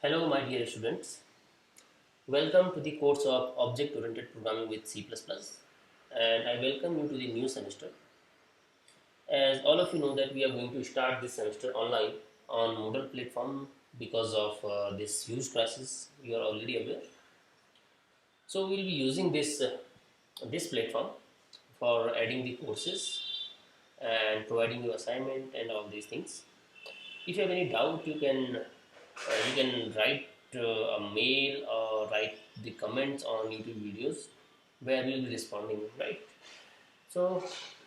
Hello, my dear students. Welcome to the course of Object Oriented Programming with C++, and I welcome you to the new semester. As all of you know that we are going to start this semester online on Moodle platform because of this huge crisis. You are already aware. So we'll be using this platform for adding the courses and providing you assignment and all these things. If you have any doubt, you can write a mail or write the comments on YouTube videos where we'll be responding, right? So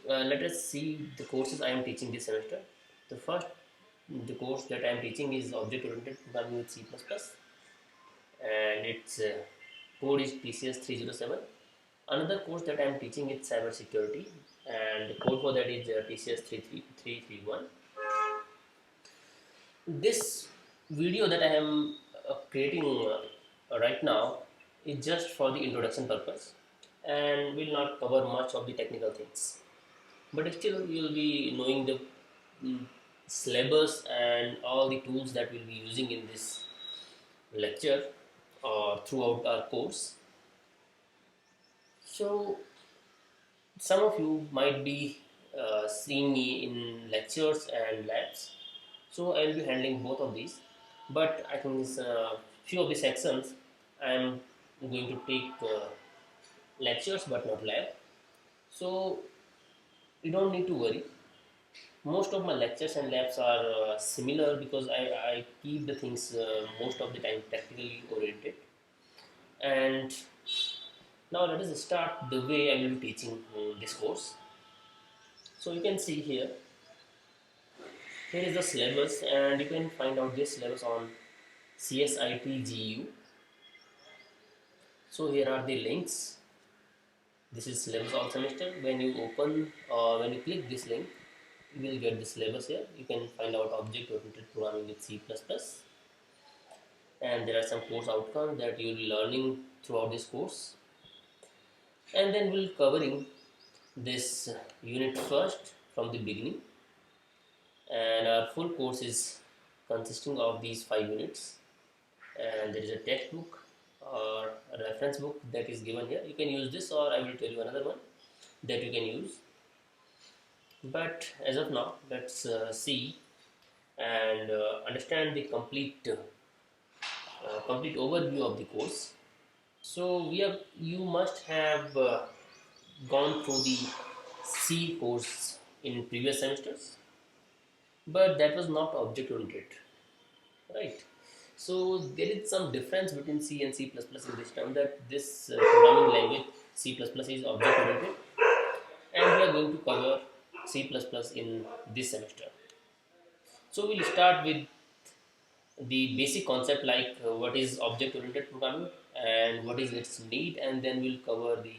let us see the courses I am teaching this semester. The course that I am teaching is Object Oriented Programming with C++, and its code is TCS 307. Another course that I am teaching is Cyber Security, and the code for that is TCS 331. This video that I am creating right now is just for the introduction purpose and will not cover much of the technical things. But still, you will be knowing the mm, syllabus and all the tools that we'll be using in this lecture or throughout our course. So, some of you might be seeing me in lectures and labs, so I will be handling both of these. But I think few of the sections I am going to take lectures but not lab. So you don't need to worry. Most of my lectures and labs are similar because I keep the things most of the time practically oriented. And now let us start the way I will be teaching this course. So you can see here is the syllabus, and you can find out this syllabus on CSIT-GU. So here are the links. This is syllabus all semester. When you open or when you click this link, you will get the syllabus here. You can find out object oriented programming with C++, and there are some course outcomes that you will be learning throughout this course. And then we'll covering this unit first from the beginning, and our full course is consisting of these 5 units, and there is a textbook or a reference book that is given here. You can use this, or I will tell you another one that you can use. But as of now, let's see and understand the complete overview of the course. So you must have gone through the C course in previous semesters, but that was not object oriented, right? So there is some difference between C and C++ in this term, that this programming language C++ is object oriented, and we are going to cover C++ in this semester. So we'll start with the basic concept like what is object oriented programming and what is its need, and then we'll cover the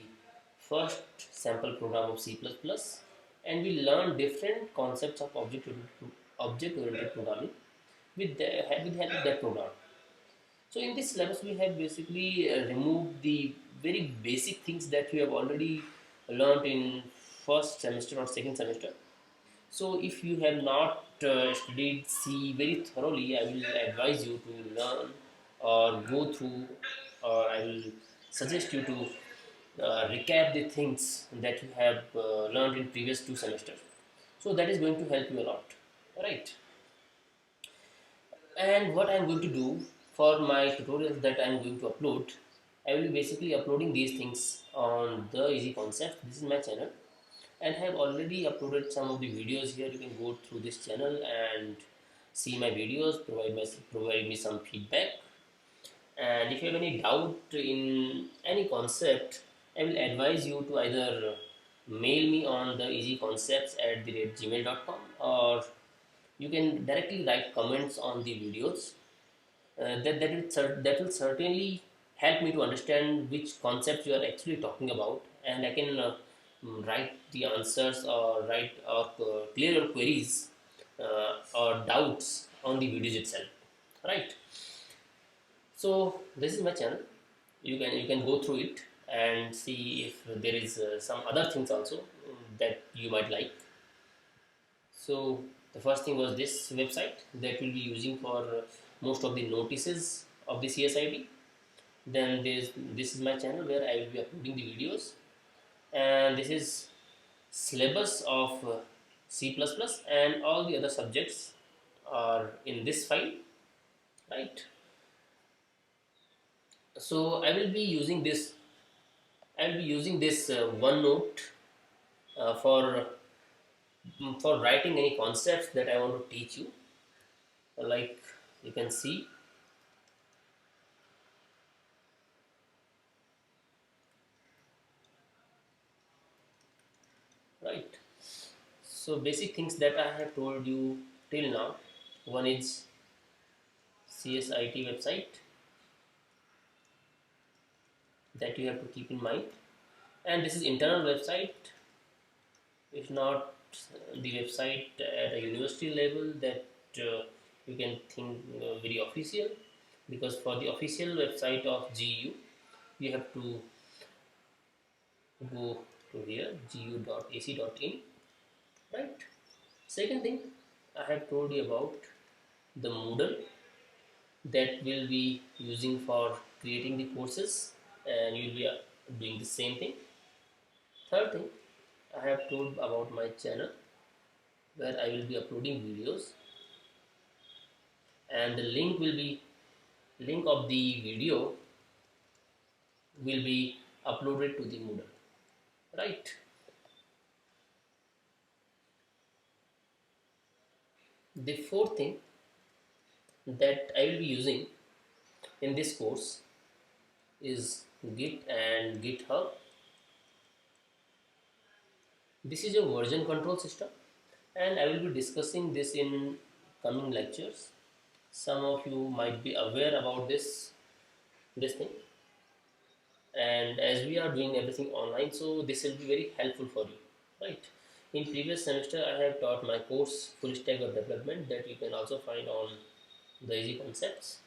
first sample program of C++, and we'll learn different concepts of object oriented programming with the help of that program. So in this syllabus we have basically removed the very basic things that we have already learned in first semester or second semester. So if you have not studied C very thoroughly, I will advise you to learn or go through, or I will suggest you to recap the things that you have learned in previous 2 semesters. So that is going to help you a lot, right? And what I am going to do for my tutorials that I am going to upload, I will be basically uploading these things on the Easy Concept. This is my channel, and I have already uploaded some of the videos here. You can go through this channel and see my videos, provide me some feedback. And if you have any doubt in any concept, I will advise you to either mail me on the easyconcepts@gmail.com, or you can directly write comments on the videos. That will certainly help me to understand which concepts you are actually talking about, and I can write the answers or write or clear your queries or doubts on the videos itself, right? So this is my channel. You can go through it and see if there is some other things also that you might like. So the first thing was this website that we'll be using for most of the notices of the CSIT. Then this is my channel where I will be uploading the videos, and this is syllabus of C++ and all the other subjects are in this file, right? So I will be using this OneNote for writing any concepts that I want to teach you. Like you can see, right? So basic things that I have told you till now. One is CSIT website that you have to keep in mind, and this is internal website. It's not the website at a university level that you can think very official, because for the official website of GU you have to go to here gu.ac.in, right? Second thing, I have told you about the Moodle that will be using for creating the courses, and you'll be doing the same thing. Third thing, I have told about my channel where I will be uploading videos, and the link of the video will be uploaded to the Moodle, right? The fourth thing that I will be using in this course is Git and GitHub. This is a version control system, and I will be discussing this in coming lectures. Some of you might be aware about this thing, and as we are doing everything online, so this will be very helpful for you, right? In previous semester I have taught my course full stack web development that you can also find on the easy concepts,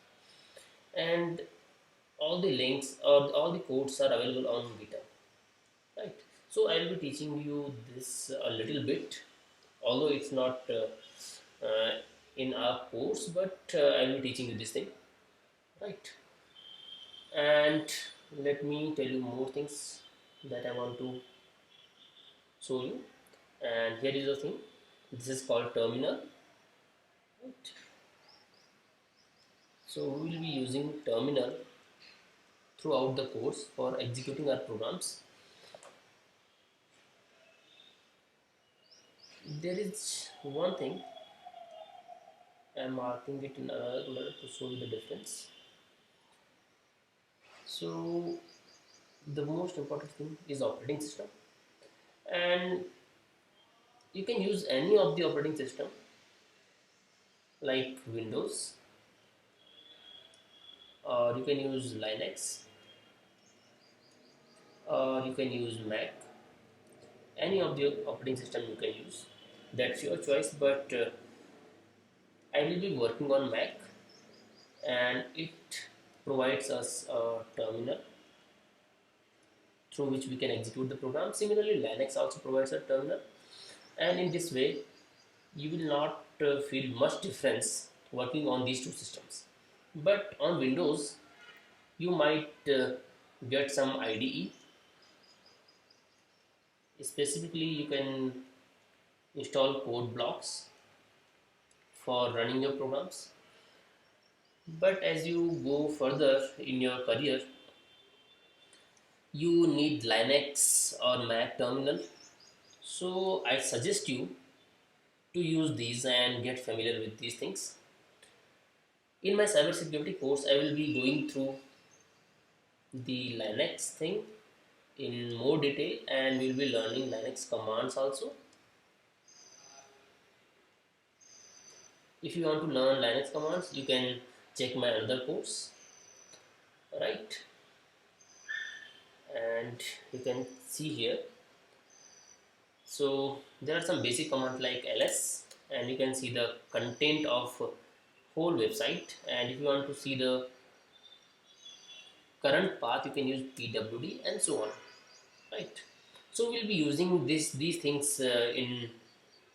and all the links or all the codes are available on GitHub, right? So I will be teaching you this a little bit, although it's not uh, in our course, but I will be teaching you this thing, right? And let me tell you more things that I want to show you. And here is the thing, this is called terminal, right? So we will be using terminal throughout the course for executing our programs. There is one thing, I am marking it in another color to show you the difference. So the most important thing is operating system, and you can use any of the operating system like Windows, or you can use Linux, or you can use Mac. Any of the operating system you can use, that's your choice, but I will be working on Mac, and it provides us a terminal through which we can execute the program. Similarly, Linux also provides a terminal, and in this way you will not feel much difference working on these two systems. But on Windows you might get some IDE. Specifically, you can install code blocks for running your programs, but as you go further in your career you need Linux or Mac terminal. So I suggest you to use these and get familiar with these things. In my cybersecurity course I will be going through the Linux thing in more detail, and we'll be learning Linux commands also. If you want to learn Linux commands, you can check my other course, right? And you can see here, so there are some basic commands like ls, and you can see the content of whole website, and if you want to see the current path you can use pwd and so on, right? So we'll be using these things in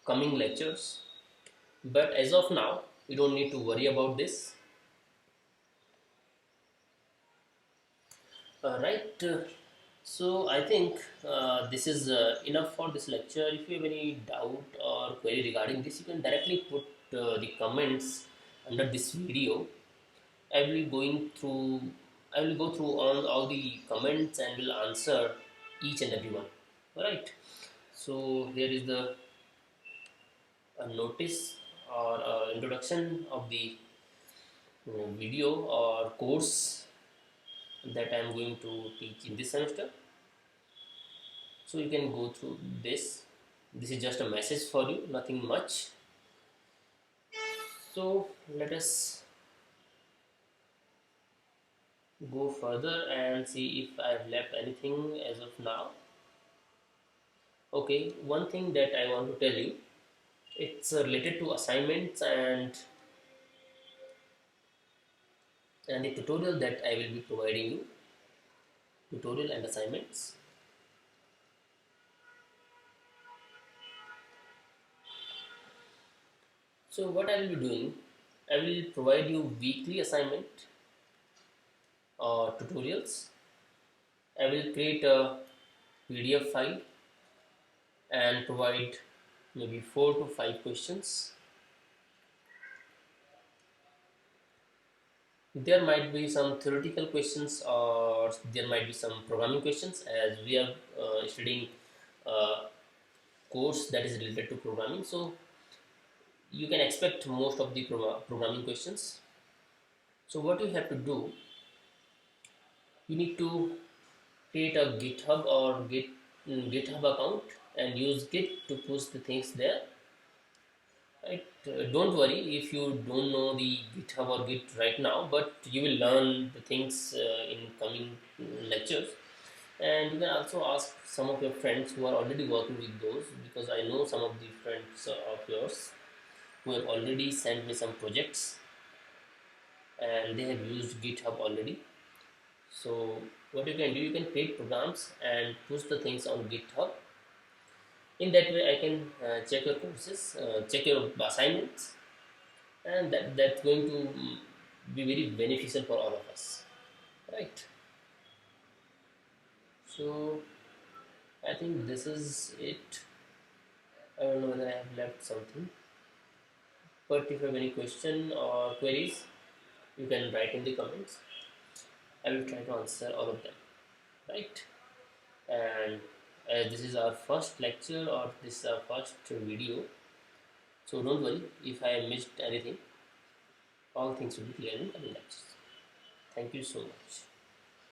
coming lectures, but as of now we don't need to worry about this. Right. So I think this is enough for this lecture. If you have any doubt or query regarding this, you can directly put the comments under this video. I will going through. I will go through all the comments and will answer each and every one. All right. So here is the notice or introduction of the video or course that I am going to teach in this semester. So you can go through this is just a message for you, nothing much. So let us go further and see if I've left anything as of now. Okay, one thing that I want to tell you, it's related to assignments and the tutorial that I will be providing you, tutorial and assignments. So what I will be doing, I will provide you weekly assignment or tutorials. I will create a PDF file and provide maybe 4 to 5 questions. There might be some theoretical questions or there might be some programming questions, as we are studying a course that is related to programming. So you can expect most of the programming questions. So what you have to do, you need to create a GitHub or GitHub account and use Git to push the things there. Right? Don't worry if you don't know the GitHub or Git right now, but you will learn the things in coming lectures. And you can also ask some of your friends who are already working with those, because I know some of the friends of yours who have already sent me some projects and they have used GitHub already. So what you can do, you can create programs and push the things on GitHub. In that way, I can check your courses, check your assignments, and that's going to be very beneficial for all of us, right? So I think this is it. I don't know whether I have left something, but if you have any question or queries, you can write in the comments. I will try to answer all of them, right? And this is our first lecture or this is our first video, so don't worry if I missed anything. All things will be clear in coming lectures. Thank you so much.